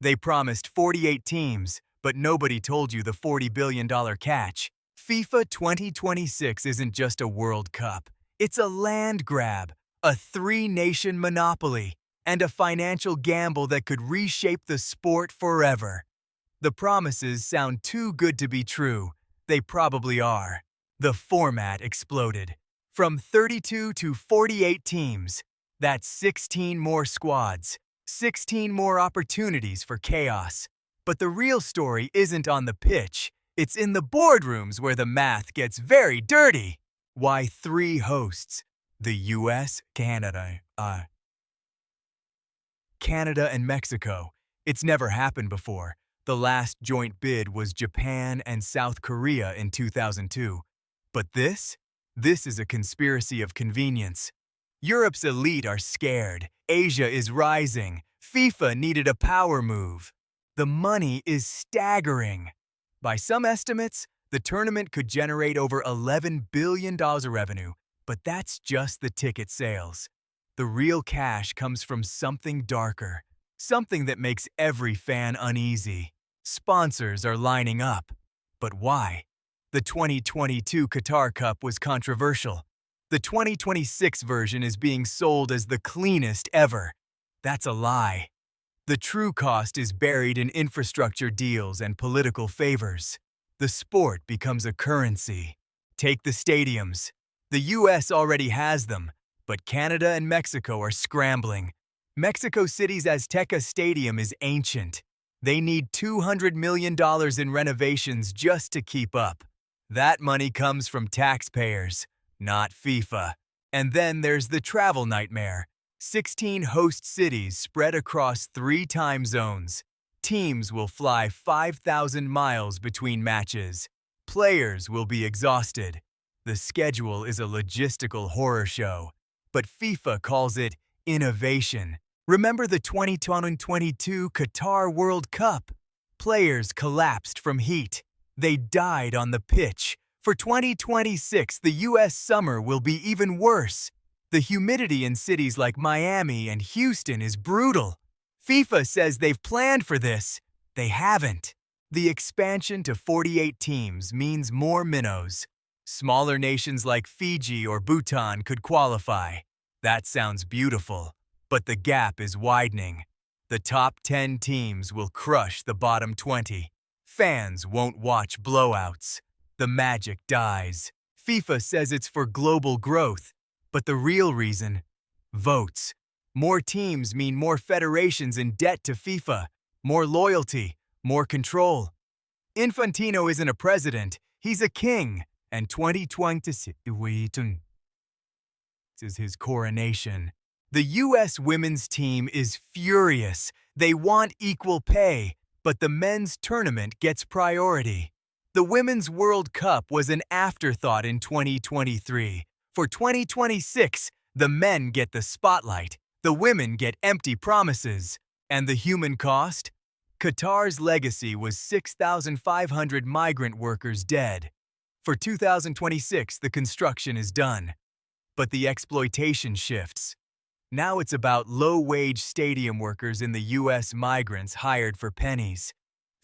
They promised 48 teams, but nobody told you the $40 billion catch. FIFA 2026 isn't just a World Cup. It's a land grab, a three-nation monopoly, and a financial gamble that could reshape the sport forever. The promises sound too good to be true. They probably are. The format exploded. From 32 to 48 teams. That's 16 more squads, 16 more opportunities for chaos. But the real story isn't on the pitch. It's in the boardrooms where the math gets very dirty. Why three hosts? The US, Canada, and Mexico. It's never happened before. The last joint bid was Japan and South Korea in 2002. But this is a conspiracy of convenience. Europe's elite are scared. Asia is rising. FIFA needed a power move. The money is staggering. By some estimates, the tournament could generate over $11 billion of revenue, but that's just the ticket sales. The real cash comes from something darker, something that makes every fan uneasy. Sponsors are lining up. But why? The 2022 Qatar Cup was controversial. The 2026 version is being sold as the cleanest ever. That's a lie. The true cost is buried in infrastructure deals and political favors. The sport becomes a currency. Take the stadiums. The US already has them, but Canada and Mexico are scrambling. Mexico City's Azteca Stadium is ancient. They need $200 million in renovations just to keep up. That money comes from taxpayers, not FIFA. And then there's the travel nightmare. 16 host cities spread across 3 time zones. Teams will fly 5,000 miles between matches. Players will be exhausted. The schedule is a logistical horror show. But FIFA calls it innovation. Remember the 2022 Qatar World Cup? Players collapsed from heat. They died on the pitch. For 2026, the US summer will be even worse. The humidity in cities like Miami and Houston is brutal. FIFA says they've planned for this. They haven't. The expansion to 48 teams means more minnows. Smaller nations like Fiji or Bhutan could qualify. That sounds beautiful. But the gap is widening. The top 10 teams will crush the bottom 20. Fans won't watch blowouts. The magic dies. FIFA says it's for global growth. But the real reason? Votes. More teams mean more federations in debt to FIFA, more loyalty, more control. Infantino isn't a president, he's a king, and 2026 is his coronation. The US women's team is furious. They want equal pay, but the men's tournament gets priority. The Women's World Cup was an afterthought in 2023. For 2026, the men get the spotlight. The women get empty promises. And the human cost? Qatar's legacy was 6,500 migrant workers dead. For 2026, the construction is done. But the exploitation shifts. Now it's about low-wage stadium workers in the US migrants hired for pennies.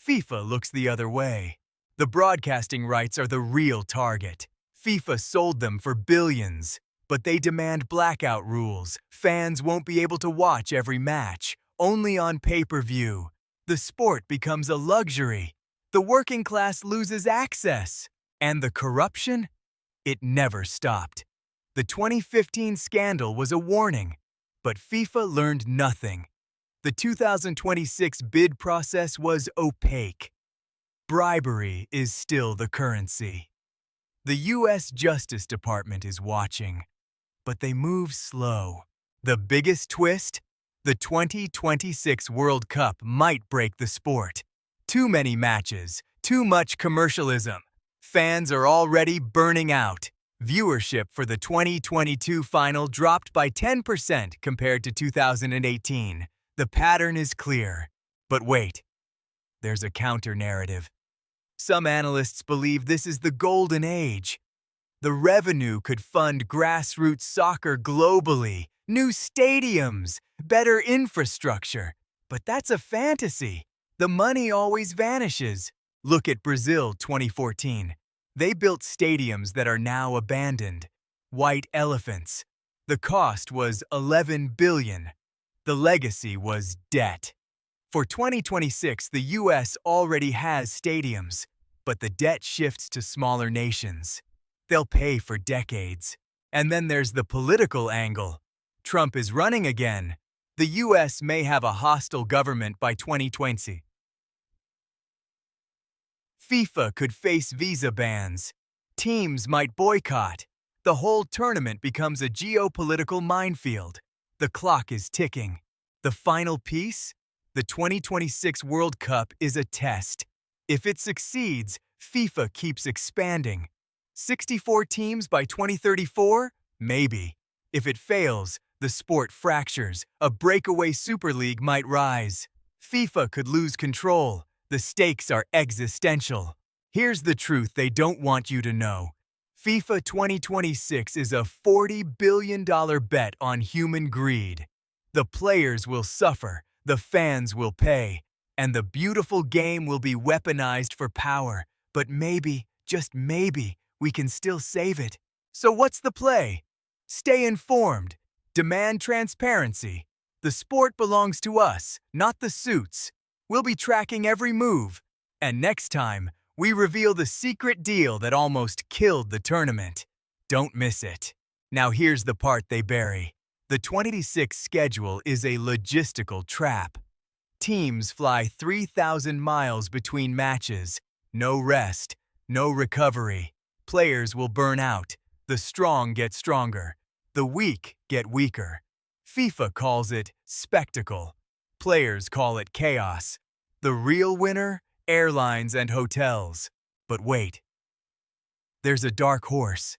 FIFA looks the other way. The broadcasting rights are the real target. FIFA sold them for billions. But they demand blackout rules. Fans won't be able to watch every match, only on pay-per-view. The sport becomes a luxury. The working class loses access. And the corruption? It never stopped. The 2015 scandal was a warning, but FIFA learned nothing. The 2026 bid process was opaque. Bribery is still the currency. The US Justice Department is watching. But they move slow. The biggest twist? The 2026 World Cup might break the sport. Too many matches, too much commercialism. Fans are already burning out. Viewership for the 2022 final dropped by 10% compared to 2018. The pattern is clear. But wait, there's a counter-narrative. Some analysts believe this is the golden age. The revenue could fund grassroots soccer globally, new stadiums, better infrastructure. But that's a fantasy. the money always vanishes. Look at Brazil 2014. They built stadiums that are now abandoned. White elephants. The cost was 11 billion. The legacy was debt. For 2026, the US already has stadiums, but the debt shifts to smaller nations. They'll pay for decades. And then there's the political angle. Trump is running again. The US may have a hostile government by 2020. FIFA could face visa bans. Teams might boycott. The whole tournament becomes a geopolitical minefield. The clock is ticking. The final piece? The 2026 World Cup is a test. If it succeeds, FIFA keeps expanding. 64 teams by 2034? Maybe. If it fails, the sport fractures. A breakaway Super League might rise. FIFA could lose control. The stakes are existential. Here's the truth they don't want you to know. FIFA 2026 is a $40 billion bet on human greed. The players will suffer, the fans will pay, and the beautiful game will be weaponized for power. But maybe, just maybe, we can still save it. So what's the play? Stay informed. Demand transparency. The sport belongs to us, not the suits. We'll be tracking every move. And next time, we reveal the secret deal that almost killed the tournament. Don't miss it. Now here's the part they bury. The 2026 schedule is a logistical trap. Teams fly 3,000 miles between matches. No rest, no recovery. Players will burn out. The strong get stronger. The weak get weaker. FIFA calls it spectacle. Players call it chaos. The real winner? Airlines and hotels. But wait. There's a dark horse.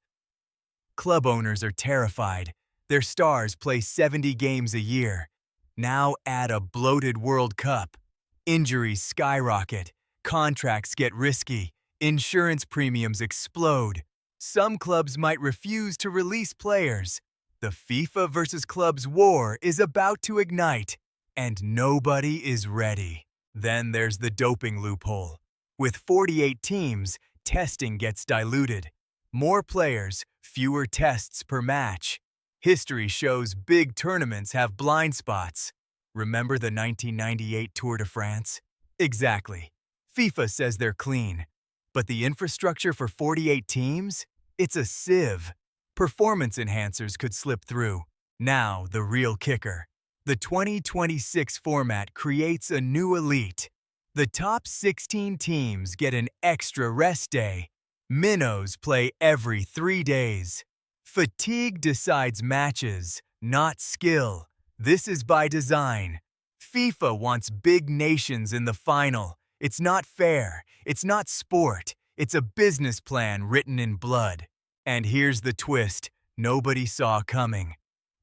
Club owners are terrified. Their stars play 70 games a year. Now add a bloated World Cup. Injuries skyrocket. Contracts get risky. Insurance premiums explode. Some clubs might refuse to release players. The FIFA versus clubs war is about to ignite, and nobody is ready. Then there's the doping loophole. With 48 teams, testing gets diluted. More players, fewer tests per match. History shows big tournaments have blind spots. Remember the 1998 Tour de France? Exactly. FIFA says they're clean. But the infrastructure for 48 teams? It's a sieve. Performance enhancers could slip through. Now, the real kicker. The 2026 format creates a new elite. The top 16 teams get an extra rest day. Minnows play every 3 days. Fatigue decides matches, not skill. This is by design. FIFA wants big nations in the final. It's not fair. It's not sport. It's a business plan written in blood. And here's the twist nobody saw coming.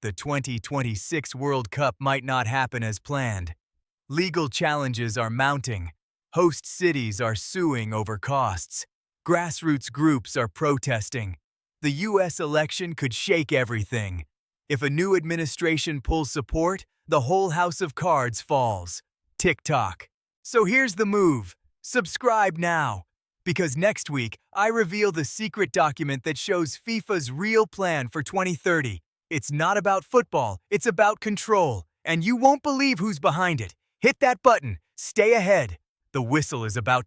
The 2026 World Cup might not happen as planned. Legal challenges are mounting. Host cities are suing over costs. Grassroots groups are protesting. The US election could shake everything. If a new administration pulls support, the whole house of cards falls. Tick-tock. So here's the move. Subscribe now. Because next week, I reveal the secret document that shows FIFA's real plan for 2030. It's not about football, it's about control. And you won't believe who's behind it. Hit that button. Stay ahead. The whistle is about to